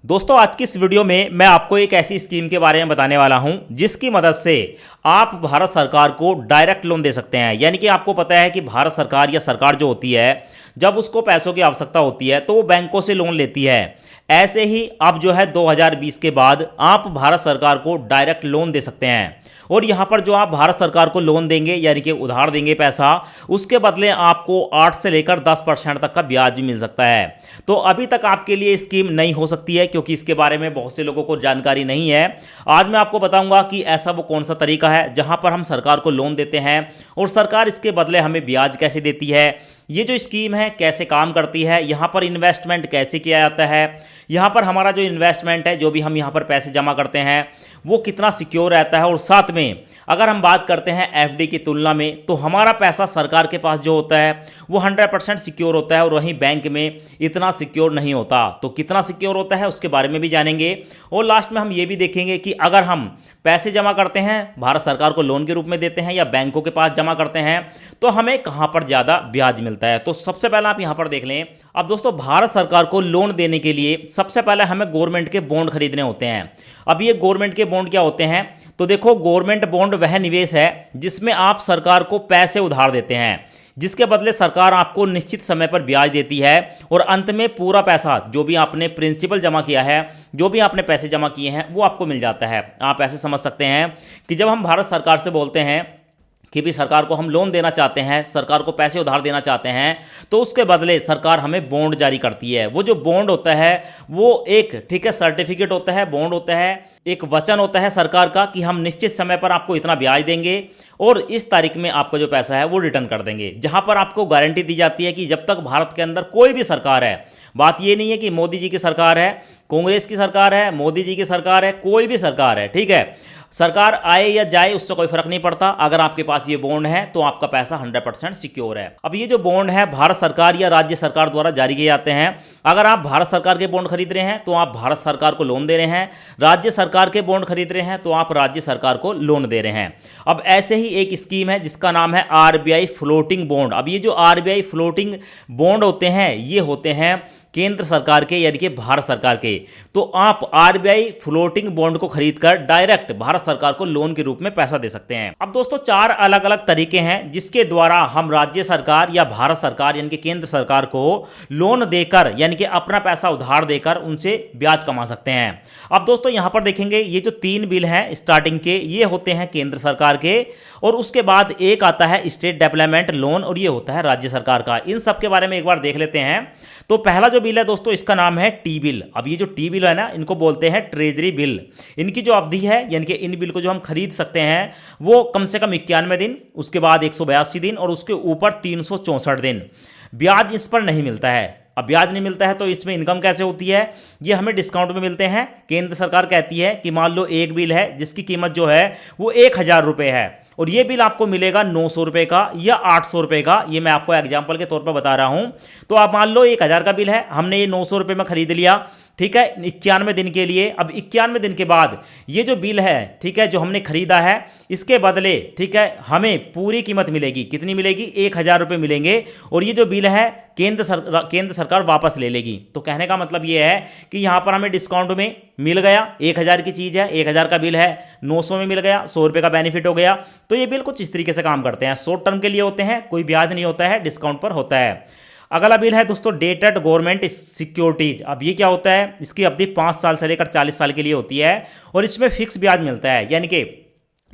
दोस्तों आज की इस वीडियो में मैं आपको एक ऐसी स्कीम के बारे में बताने वाला हूं जिसकी मदद से आप भारत सरकार को डायरेक्ट लोन दे सकते हैं। यानी कि आपको पता है कि भारत सरकार या सरकार जो होती है जब उसको पैसों की आवश्यकता होती है तो वो बैंकों से लोन लेती है। ऐसे ही अब जो है 2020 के बाद आप भारत सरकार को डायरेक्ट लोन दे सकते हैं और यहाँ पर जो आप भारत सरकार को लोन देंगे यानी कि उधार देंगे पैसा, उसके बदले आपको 8 से लेकर 10% तक का ब्याज भी मिल सकता है। तो अभी तक आपके लिए स्कीम नहीं हो सकती है क्योंकि इसके बारे में बहुत से लोगों को जानकारी नहीं है। आज मैं आपको बताऊंगा कि ऐसा वो कौन सा तरीका है जहां पर हम सरकार को लोन देते हैं और सरकार इसके बदले हमें ब्याज कैसे देती है, ये जो स्कीम है कैसे काम करती है, यहाँ पर इन्वेस्टमेंट कैसे किया जाता है, यहाँ पर हमारा जो इन्वेस्टमेंट है जो भी हम यहाँ पर पैसे जमा करते हैं वो कितना सिक्योर रहता है। और साथ में अगर हम बात करते हैं एफडी की तुलना में तो हमारा पैसा सरकार के पास जो होता है वो 100% सिक्योर होता है और वहीं बैंक में इतना सिक्योर नहीं होता। तो कितना सिक्योर होता है उसके बारे में भी जानेंगे और लास्ट में हम ये भी देखेंगे कि अगर हम पैसे जमा करते हैं भारत सरकार को लोन के रूप में देते हैं या बैंकों के पास जमा करते हैं तो हमें कहां पर ज़्यादा ब्याज मिलता है। तो सबसे पहले आप यहां पर देख लें। अब दोस्तों भारत सरकार को लोन देने के लिए सबसे पहले हमें गवर्नमेंट के बॉन्ड खरीदने होते हैं। अब ये गवर्नमेंट के बॉन्ड क्या होते हैं? तो देखो, गवर्नमेंट बॉन्ड वह निवेश है जिसमें आप सरकार को पैसे उधार देते हैं जिसके बदले सरकार आपको निश्चित समय पर ब्याज देती है और अंत में पूरा पैसा जो भी आपने प्रिंसिपल जमा किया है, जो भी आपने पैसे जमा किए हैं वो आपको मिल जाता है। आप ऐसे समझ सकते हैं कि जब हम भारत सरकार से बोलते हैं कि भी सरकार को हम लोन देना चाहते हैं, सरकार को पैसे उधार देना चाहते हैं, तो उसके बदले सरकार हमें बॉन्ड जारी करती है। वो जो बॉन्ड होता है वो एक सर्टिफिकेट होता है, बॉन्ड होता है, एक वचन होता है सरकार का कि हम निश्चित समय पर आपको इतना ब्याज देंगे और इस तारीख में आपका जो पैसा है वो रिटर्न कर देंगे। जहां पर आपको गारंटी दी जाती है कि जब तक भारत के अंदर कोई भी सरकार है, बात ये नहीं है कि मोदी जी की सरकार है, कांग्रेस की सरकार है, मोदी जी की सरकार है, कोई भी सरकार है, ठीक है, सरकार आए या जाए उससे कोई फर्क नहीं पड़ता। अगर आपके पास ये बॉन्ड है तो आपका पैसा 100% सिक्योर है। अब ये जो बॉन्ड है भारत सरकार या राज्य सरकार द्वारा जारी किए जाते हैं। अगर आप भारत सरकार के बॉन्ड खरीद रहे हैं तो आप भारत सरकार को लोन दे रहे हैं, राज्य सरकार के बॉन्ड खरीद रहे हैं तो आप राज्य सरकार को लोन दे रहे हैं। अब ऐसे ही एक स्कीम है जिसका नाम है आरबीआई फ्लोटिंग बॉन्ड। अब ये जो आरबीआई फ्लोटिंग बॉन्ड होते हैं ये होते हैं केंद्र सरकार के यानी कि भारत सरकार के। तो आप आरबीआई फ्लोटिंग बॉन्ड को खरीदकर डायरेक्ट भारत सरकार को लोन के रूप में पैसा दे सकते हैं। अब दोस्तों 4 अलग अलग तरीके हैं जिसके द्वारा हम राज्य सरकार या भारत सरकार यानी कि केंद्र सरकार को लोन देकर यानी कि अपना पैसा उधार देकर उनसे ब्याज कमा सकते हैं। अब दोस्तों यहां पर देखेंगे ये जो 3 बिल हैं स्टार्टिंग के ये होते हैं केंद्र सरकार के और उसके बाद एक आता है स्टेट डेवलपमेंट लोन और ये होता है राज्य सरकार का। इन सब के बारे में एक बार देख लेते हैं। तो पहला जो बिल है दोस्तों इसका नाम है टी बिल। अब ये जो टी बिल है ना इनको बोलते हैं ट्रेजरी बिल। इनकी जो अवधि है यानी कि इन बिल को जो हम खरीद सकते हैं वो कम से कम 91 दिन, उसके बाद 182 दिन और उसके ऊपर 364 दिन। ब्याज इस पर नहीं मिलता है। अब ब्याज नहीं मिलता है तो इसमें इनकम कैसे होती है? ये हमें डिस्काउंट में मिलते हैं। केंद्र सरकार कहती है कि मान लो एक बिल है जिसकी कीमत जो है वो 1000 रुपये है और ये बिल आपको मिलेगा 900 रुपये का या 800 रुपये का। ये मैं आपको एग्जाम्पल के तौर पर बता रहा हूँ। तो आप मान लो 1000 का बिल है, हमने ये 900 रुपये में खरीद लिया, ठीक है, 91 दिन के लिए। अब 91 दिन के बाद ये जो बिल है, ठीक है, जो हमने खरीदा है इसके बदले, ठीक है, हमें पूरी कीमत मिलेगी। कितनी मिलेगी? 1000 रुपये मिलेंगे और ये जो बिल है केंद्र सरकार वापस ले लेगी। तो कहने का मतलब ये है कि यहाँ पर हमें डिस्काउंट में मिल गया, 1000 की चीज़ है, 1000 का बिल है, 900 में मिल गया, 100 रुपये का बेनिफिट हो गया। तो ये बिल कुछ इस तरीके से काम करते हैं। शॉर्ट टर्म के लिए होते हैं, कोई ब्याज नहीं होता है, डिस्काउंट पर होता है। अगला बिल है दोस्तों डेटेड गवर्नमेंट सिक्योरिटीज। अब ये क्या होता है? इसकी अवधि 5 साल से लेकर 40 साल के लिए होती है और इसमें फिक्स ब्याज मिलता है। यानी कि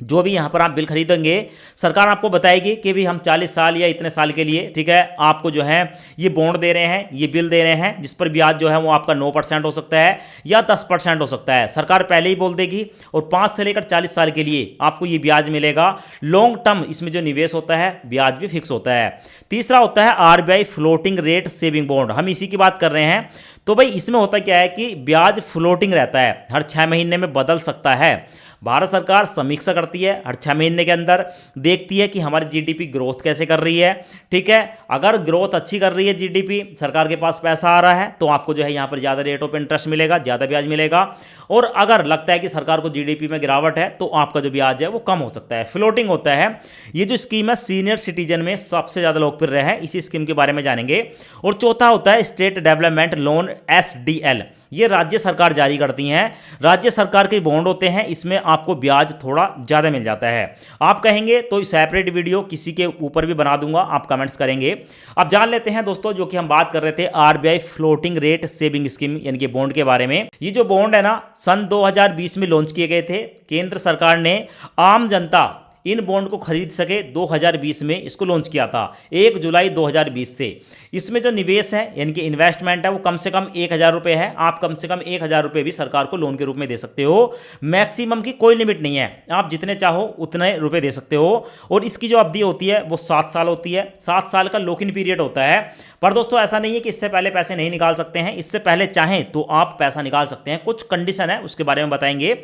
जो भी यहाँ पर आप बिल खरीदेंगे सरकार आपको बताएगी कि भी हम 40 साल या इतने साल के लिए, ठीक है, आपको जो है ये बॉन्ड दे रहे हैं, ये बिल दे रहे हैं जिस पर ब्याज जो है वो आपका 9% हो सकता है या 10% हो सकता है। सरकार पहले ही बोल देगी और 5 से लेकर 40 साल के लिए आपको ये ब्याज मिलेगा। लॉन्ग टर्म इसमें जो निवेश होता है ब्याज भी फिक्स होता है। तीसरा होता है RBI floating rate saving bond. हम इसी की बात कर रहे हैं। तो भाई इसमें होता क्या है कि ब्याज फ्लोटिंग रहता है, हर 6 महीने में बदल सकता है। भारत सरकार समीक्षा करती है हर 6 महीने के अंदर, देखती है कि हमारी जीडीपी ग्रोथ कैसे कर रही है, ठीक है। अगर ग्रोथ अच्छी कर रही है जीडीपी, सरकार के पास पैसा आ रहा है तो आपको जो है यहाँ पर ज़्यादा रेट ऑफ इंटरेस्ट मिलेगा, ज़्यादा ब्याज मिलेगा। और अगर लगता है कि सरकार को जीडीपी में गिरावट है तो आपका जो ब्याज है वो कम हो सकता है, फ्लोटिंग होता है। ये जो स्कीम है सीनियर सिटीजन में सबसे ज़्यादा लोकप्रिय है, इसी स्कीम के बारे में जानेंगे। और चौथा होता है स्टेट डेवलपमेंट लोन SDL। ये राज्य सरकार जारी करती हैं। राज्य सरकार के बॉन्ड होते हैं, इसमें आपको ब्याज थोड़ा ज़्यादा मिल जाता है। आप कहेंगे तो सेपरेट वीडियो किसी के ऊपर भी बना दूंगा, आप कमेंट्स करेंगे। अब जान लेते हैं दोस्तों, जो कि हम बात कर रहे थे RBI floating rate saving scheme यानी कि बॉन्ड के बारे में। ये जो बॉन्ड है ना, सन 2020 में लॉन्च किए गए थे। केंद्र सरकार ने आम जनता इन बॉन्ड को खरीद सके 2020 में इसको लॉन्च किया था, 1 जुलाई 2020 से। इसमें जो निवेश है यानी कि इन्वेस्टमेंट है वो कम से कम 1000 रुपये है। आप कम से कम 1000 रुपये भी सरकार को लोन के रूप में दे सकते हो। मैक्सिमम की कोई लिमिट नहीं है, आप जितने चाहो उतने रुपये दे सकते हो। और इसकी जो अवधि होती है वो 7 साल होती है। 7 साल का लॉक इन पीरियड होता है। पर दोस्तों ऐसा नहीं है कि इससे पहले पैसे नहीं निकाल सकते हैं, इससे पहले चाहें तो आप पैसा निकाल सकते हैं। कुछ कंडीशन है उसके बारे में बताएंगे।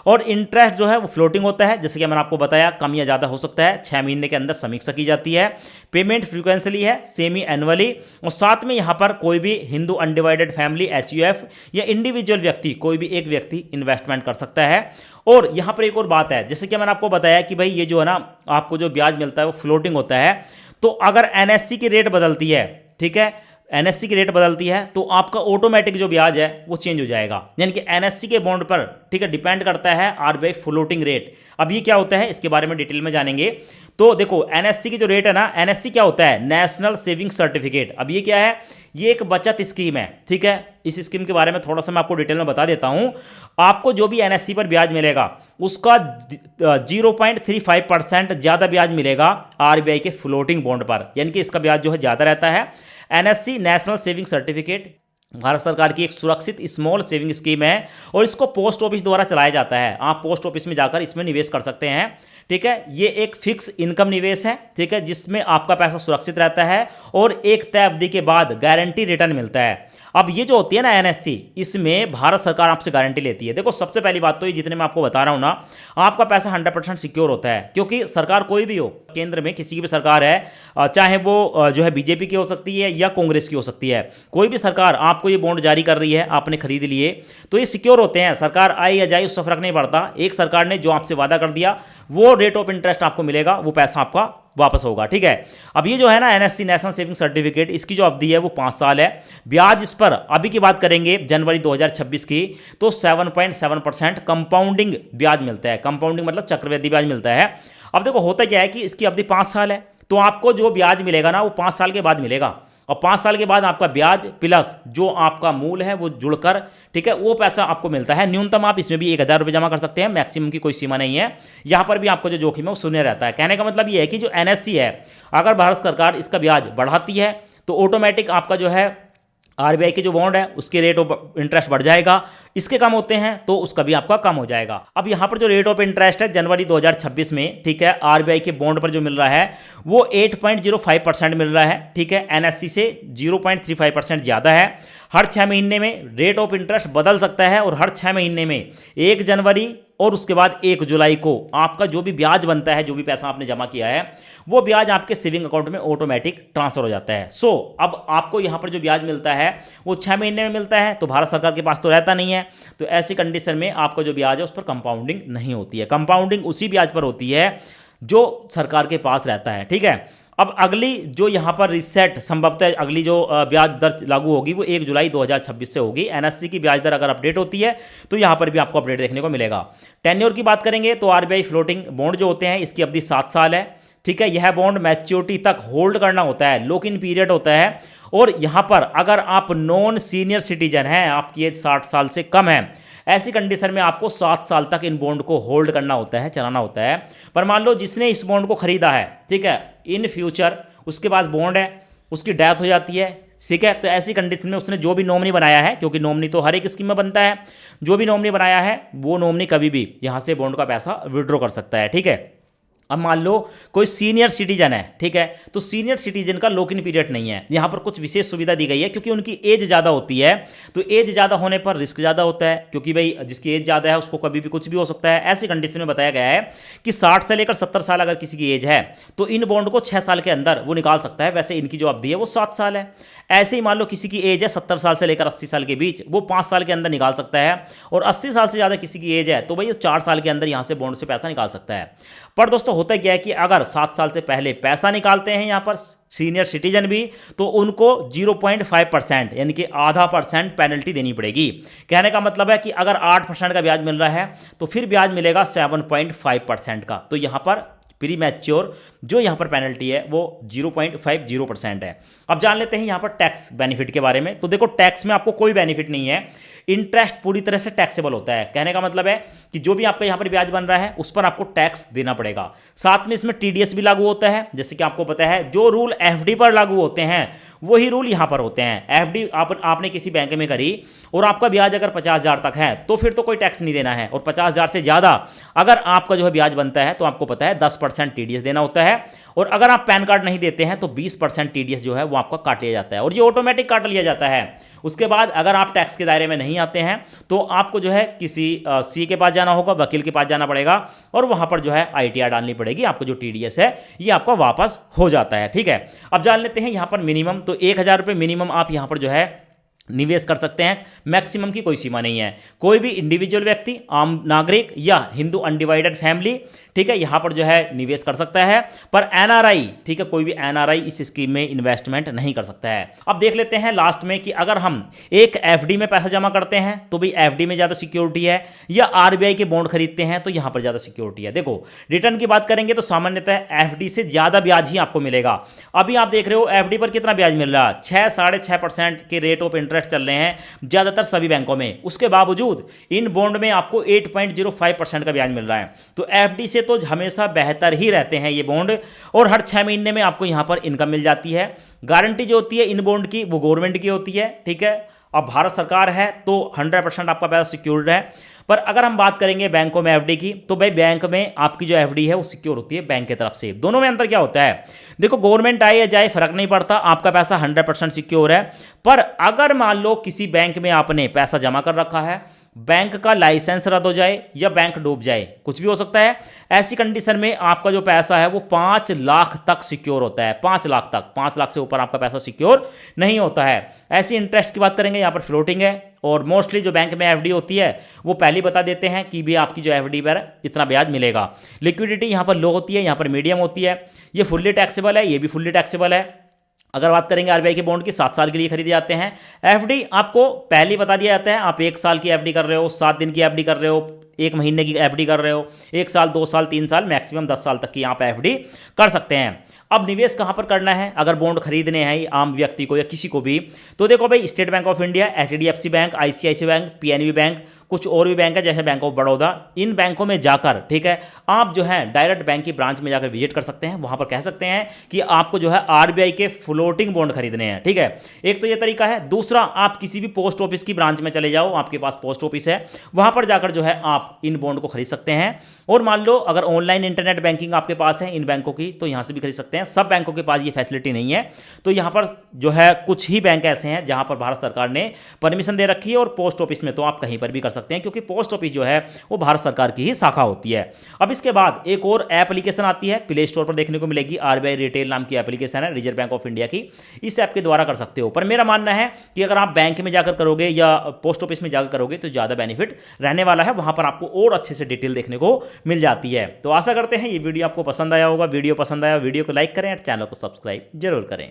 और इंटरेस्ट जो है वो फ्लोटिंग होता है, जैसे कि मैंने आपको बताया, कम या ज़्यादा हो सकता है। 6 महीने के अंदर समीक्षा की जाती है। पेमेंट फ्रीक्वेंसली है सेमी एनुअली। और साथ में यहाँ पर कोई भी हिंदू अनडिवाइडेड फैमिली HUF या इंडिविजुअल व्यक्ति, कोई भी एक व्यक्ति इन्वेस्टमेंट कर सकता है। और यहाँ पर एक और बात है, जैसे कि मैंने आपको बताया कि भाई ये जो है ना, आपको जो ब्याज मिलता है वो फ्लोटिंग होता है। तो अगर NSE की रेट बदलती है, ठीक है, NSE की रेट बदलती है तो आपका ऑटोमेटिक जो ब्याज है वो चेंज हो जाएगा। यानी कि NSE के बॉन्ड पर, ठीक है, डिपेंड करता है आरबीआई फ्लोटिंग रेट। अब ये क्या होता है इसके बारे में डिटेल में जानेंगे। तो देखो NSE की जो रेट है ना, NSE क्या होता है, नेशनल सेविंग सर्टिफिकेट। अब ये क्या है, ये एक बचत स्कीम है, ठीक है। इस स्कीम के बारे में थोड़ा सा मैं आपको डिटेल में बता देता हूं। आपको जो भी NSE पर ब्याज मिलेगा उसका 0.35% ज़्यादा ब्याज मिलेगा आरबीआई के फ्लोटिंग बॉन्ड पर, यानी कि इसका ब्याज जो है ज़्यादा रहता है। NSE national saving certificate Bharat सरकार की एक सुरक्षित स्मॉल सेविंग स्कीम है और इसको पोस्ट ऑफिस द्वारा चलाया जाता है। आप पोस्ट ऑफिस में जाकर इसमें निवेश कर सकते हैं, ठीक है। ये एक फिक्स इनकम निवेश है, ठीक है, जिसमें आपका पैसा सुरक्षित रहता है और एक तय अवधि के बाद गारंटी रिटर्न मिलता है। अब ये जो होती है ना NSE, इसमें भारत सरकार आपसे गारंटी लेती है। देखो सबसे पहली बात तो ये, जितने मैं आपको बता रहा हूं ना, आपका पैसा 100% सिक्योर होता है, क्योंकि सरकार कोई भी हो, केंद्र में किसी की भी सरकार है, चाहे वो जो है बीजेपी की हो सकती है या कांग्रेस की हो सकती है, कोई भी सरकार आपको ये बॉन्ड जारी कर रही है, आपने खरीद लिए तो ये सिक्योर होते हैं। सरकार आए या जाए उससे फर्क नहीं पड़ता। एक सरकार ने जो आपसे वादा कर दिया वो रेट ऑफ इंटरेस्ट आपको मिलेगा, वो पैसा आपका वापस होगा, ठीक है। अब ये जो है ना NSE नेशनल सेविंग सर्टिफिकेट, इसकी जो अवधि है वो 5 साल है। ब्याज इस पर अभी की बात करेंगे जनवरी 2026 की, तो 7.7% कंपाउंडिंग ब्याज मिलता है। कंपाउंडिंग मतलब चक्रवृद्धि ब्याज मिलता है। अब देखो होता क्या है कि इसकी अवधि 5 साल है, तो आपको जो ब्याज मिलेगा ना वो 5 साल के बाद मिलेगा। और 5 साल के बाद आपका ब्याज प्लस जो आपका मूल है वो जुड़कर, ठीक है, वो पैसा आपको मिलता है। न्यूनतम आप इसमें भी 1000 रुपये जमा कर सकते हैं, मैक्सिमम की कोई सीमा नहीं है। यहाँ पर भी आपको जो जोखिम है वो शून्य रहता है। कहने का मतलब ये है कि जो NSE है, अगर भारत सरकार इसका ब्याज बढ़ाती है तो ऑटोमेटिक आपका जो है आरबीआई के जो बॉन्ड है उसके रेट ऑफ इंटरेस्ट बढ़ जाएगा। इसके कम होते हैं तो उसका भी आपका कम हो जाएगा। अब यहाँ पर जो रेट ऑफ इंटरेस्ट है जनवरी 2026 में, ठीक है, आरबीआई के बॉन्ड पर जो मिल रहा है वो 8.05% मिल रहा है, ठीक है। NSE से 0.35% ज़्यादा है। हर 6 महीने में रेट ऑफ इंटरेस्ट बदल सकता है और हर 6 महीने में 1 जनवरी और उसके बाद 1 जुलाई को आपका जो भी ब्याज बनता है, जो भी पैसा आपने जमा किया है, वो ब्याज आपके सेविंग अकाउंट में ऑटोमेटिक ट्रांसफर हो जाता है। सो अब आपको यहाँ पर जो ब्याज मिलता है वो 6 महीने में मिलता है, तो भारत सरकार के पास तो रहता नहीं है। तो ऐसी कंडीशन में आपका जो ब्याज है उस पर कंपाउंडिंग नहीं होती है। कंपाउंडिंग उसी ब्याज पर होती है जो सरकार के पास रहता है, ठीक है। अब अगली जो यहाँ पर रिसेट, संभवतः अगली जो ब्याज दर लागू होगी वो 1 जुलाई 2026 से होगी। NSE की ब्याज दर अगर अपडेट होती है तो यहाँ पर भी आपको अपडेट देखने को मिलेगा। टेन्योर की बात करेंगे तो आरबीआई फ्लोटिंग बॉन्ड जो होते हैं इसकी अवधि 7 साल है, ठीक है। यह बॉन्ड मैच्योरिटी तक होल्ड करना होता है, लॉक इन पीरियड होता है। और यहाँ पर अगर आप नॉन सीनियर सिटीजन हैं, आपकी एज 60 साल से कम है, ऐसी कंडीशन में आपको 7 साल तक इन बॉन्ड को होल्ड करना होता है, चलाना होता है। पर मान लो जिसने इस बॉन्ड को खरीदा है, ठीक है, इन फ्यूचर उसके पास बॉन्ड है, उसकी डेथ हो जाती है, ठीक है, तो ऐसी कंडीशन में उसने जो भी नॉमिनी बनाया है, क्योंकि नॉमिनी तो हर एक स्कीम में बनता है, जो भी नॉमिनी बनाया है वो नॉमिनी कभी भी यहाँ से बॉन्ड का पैसा विड्रॉ कर सकता है, ठीक है। अब मान लो कोई सीनियर सिटीजन है, ठीक है, तो सीनियर सिटीजन का लॉक इन पीरियड नहीं है। यहाँ पर कुछ विशेष सुविधा दी गई है, क्योंकि उनकी एज ज़्यादा होती है, तो एज ज़्यादा होने पर रिस्क ज़्यादा होता है, क्योंकि भाई जिसकी एज ज़्यादा है उसको कभी भी कुछ भी हो सकता है। ऐसी कंडीशन में बताया गया है कि 60 से लेकर 70 साल अगर किसी की एज है तो इन बॉन्ड को 6 साल के अंदर वो निकाल सकता है। वैसे इनकी जो अवधि है वो 7 साल है। ऐसे ही मान लो किसी की एज है 70 साल से लेकर 80 साल के बीच, वो 5 साल के अंदर निकाल सकता है। और 80 साल से ज़्यादा किसी की एज है तो भाई 4 साल के अंदर यहाँ से बॉन्ड से पैसा निकाल सकता है। पर दोस्तों होता क्या है कि अगर 7 साल से पहले पैसा निकालते हैं यहाँ पर सीनियर सिटीजन भी, तो उनको 0.5% यानी कि आधा % पेनल्टी देनी पड़ेगी। कहने का मतलब है कि अगर 8% का ब्याज मिल रहा है तो फिर ब्याज मिलेगा 7.5% का। तो यहाँ पर प्री मैच्योर जो यहाँ पर पेनल्टी है वो 0.50% है। अब जान लेते हैं यहाँ पर टैक्स बेनिफिट के बारे में। तो देखो, टैक्स में आपको कोई बेनिफिट नहीं है, इंटरेस्ट पूरी तरह से टैक्सेबल होता है। कहने का मतलब है कि जो भी आपका यहाँ पर ब्याज बन रहा है उस पर आपको टैक्स देना पड़ेगा। साथ में इसमें टीडीएस भी लागू होता है। जैसे कि आपको पता है जो रूल एफडी पर लागू होते हैं वही रूल यहाँ पर होते हैं। एफडी आपने किसी बैंक में करी और आपका ब्याज अगर 50,000 तक है तो फिर तो कोई टैक्स नहीं देना है, और 50,000 से ज़्यादा अगर आपका जो है ब्याज बनता है तो आपको पता है 10% टीडीएस देना होता है। और अगर आप पैन कार्ड नहीं देते हैं तो 20% टीडीएस जो है वो आपका काट लिया जाता है, और ये ऑटोमेटिक काट लिया जाता है। उसके बाद अगर आप टैक्स के दायरे में नहीं आते हैं तो आपको जो है किसी सी के पास जाना होगा, वकील के पास जाना पड़ेगा, और वहां पर जो है आईटीआर डालनी पड़ेगी। आपको जो टीडीएस है ये आपका वापस हो जाता है। ठीक है, अब जान लेते हैं यहाँ पर मिनिमम। तो 1,000 रुपये मिनिमम आप यहाँ पर जो है निवेश कर सकते हैं, मैक्सिमम की कोई सीमा नहीं है। कोई भी इंडिविजुअल व्यक्ति, आम नागरिक या हिंदू अनडिवाइडेड फैमिली, ठीक है, यहां पर जो है निवेश कर सकता है। पर एनआरआई, ठीक है, कोई भी एनआरआई इस स्कीम में इन्वेस्टमेंट नहीं कर सकता है। अब देख लेते हैं लास्ट में कि अगर हम एक एफडी में पैसा जमा करते हैं तो भी एफडी में ज़्यादा सिक्योरिटी है, या आरबीआई के बॉन्ड खरीदते हैं तो यहां पर ज़्यादा सिक्योरिटी है। देखो, रिटर्न की बात करेंगे तो सामान्यतः एफडी से ज़्यादा ब्याज ही आपको मिलेगा। अभी आप देख रहे हो एफडी पर कितना ब्याज मिल रहा है, 6-6.5% के रेट ऑफ इंटरेस्ट चल रहे हैं ज़्यादातर सभी बैंकों में। उसके बावजूद इन बॉन्ड में आपको 8.05% का ब्याज मिल रहा है। तो एफडी से तो हमेशा बेहतर ही रहते हैं ये बॉन्ड, और हर 6 महीने में आपको यहां पर इनकम मिल जाती है। गारंटी जो होती है इन बॉन्ड की वो गवर्नमेंट की होती है। ठीक है, अब भारत सरकार है तो 100% आपका पैसा सिक्योर्ड है। पर अगर हम बात करेंगे बैंकों में एफडी की, तो भाई बैंक में आपकी जो एफडी है वो सिक्योर होती है बैंक की तरफ से। दोनों में अंतर क्या होता है? देखो, गवर्नमेंट आए या जाए फर्क नहीं पड़ता, आपका पैसा 100% सिक्योर है। पर अगर मान लो किसी बैंक में आपने पैसा जमा कर रखा है, बैंक का लाइसेंस रद्द हो जाए या बैंक डूब जाए, कुछ भी हो सकता है, ऐसी कंडीशन में आपका जो पैसा है वो 5 लाख तक सिक्योर होता है। 5 लाख तक, 5 लाख से ऊपर आपका पैसा सिक्योर नहीं होता है। ऐसी इंटरेस्ट की बात करेंगे, यहाँ पर फ्लोटिंग है, और मोस्टली जो बैंक में एफडी होती है वो पहले बता देते हैं कि भी आपकी जो एफडी पर इतना ब्याज मिलेगा। लिक्विडिटी यहाँ पर लो होती है, यहाँ पर मीडियम होती है। ये फुल्ली टैक्सेबल है, ये भी फुल्ली टैक्सेबल है। अगर बात करेंगे आरबीआई के बॉन्ड की, 7 साल के लिए खरीदे जाते हैं। एफडी आपको पहले ही बता दिया जाता है, आप 1 साल की एफडी कर रहे हो, 7 दिन की एफडी कर रहे हो, 1 महीने की एफडी कर रहे हो, 1 साल, 2 साल, 3 साल, मैक्सिमम 10 साल तक की यहाँ पे एफडी कर सकते हैं। अब निवेश कहाँ पर करना है अगर बॉन्ड खरीदने हैं आम व्यक्ति को या किसी को भी? तो देखो भाई, State Bank of India, HDFC bank, ICIC bank, PNB bank, कुछ और भी बैंक है जैसे बैंक ऑफ बड़ौदा, इन बैंकों में जाकर, ठीक है, आप जो है डायरेक्ट बैंक की ब्रांच में जाकर विजिट कर सकते हैं। वहां पर कह सकते हैं कि आपको जो है आरबीआई के फ्लोटिंग बॉन्ड खरीदने हैं। ठीक है, एक तो ये तरीका है। दूसरा, आप किसी भी पोस्ट ऑफिस की ब्रांच में चले जाओ, आपके पास पोस्ट ऑफिस है, वहां पर जाकर जो है आप इन बॉन्ड को खरीद सकते हैं। और मान लो अगर ऑनलाइन इंटरनेट बैंकिंग आपके पास है इन बैंकों की, तो यहां से भी खरीद सकते हैं। सब बैंकों के पास ये फैसिलिटी नहीं है, तो यहां पर जो है कुछ ही बैंक ऐसे हैं जहां पर भारत सरकार ने परमिशन दे रखी है, और पोस्ट ऑफिस में तो आप कहीं पर भी कर सकते हैं, क्योंकि पोस्ट ऑफिस जो है वो भारत सरकार की ही शाखा होती है। अब इसके बाद एक और एप्लीकेशन आती है, प्ले स्टोर पर देखने को मिलेगी, आरबीआई रिटेल नाम की एप्लीकेशन है, रिजर्व बैंक ऑफ इंडिया की। इस ऐप के द्वारा कर सकते हो। पर मेरा मानना है कि अगर आप बैंक में जाकर करोगे या पोस्ट ऑफिस में जाकर करोगे तो ज़्यादा बेनिफिट रहने वाला है, वहां पर आपको और अच्छे से डिटेल देखने को मिल जाती है। तो आशा करते हैं ये वीडियो आपको पसंद आया होगा। वीडियो पसंद आया वीडियो को लाइक करें और चैनल को सब्सक्राइब जरूर करें।